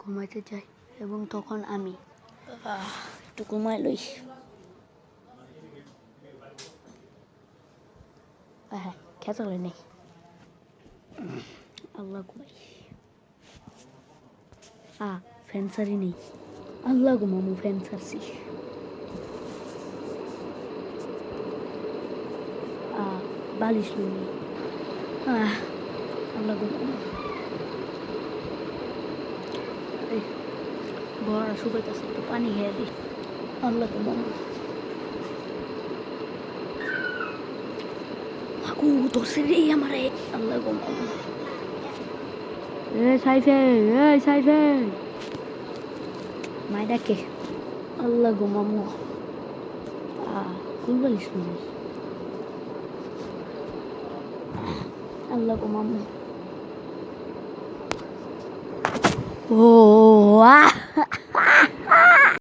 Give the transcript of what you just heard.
ঘুমাইতে যাই এবং তখন আমি একটু ঘুমাই লই। হ্যাঁ খেতে লই নেই আল্লাহ ঘুমাই ফ্যান্সারই নেই আল্লাহ ঘুমামু ফ্যান্সারছি বালিশ লই নেই আল্লাহ ঘুমামু বড় শুকাইতেছে একটু পানি খেয়ে দিই আল্লাহ ঘুমামু ধরছে রে আমার আল্লাহ ঘুমামু সাইফে মাই ডাকে আল্লাহ ঘুমামু কুলবালিশ লই আল্লাহ ঘুমামু ও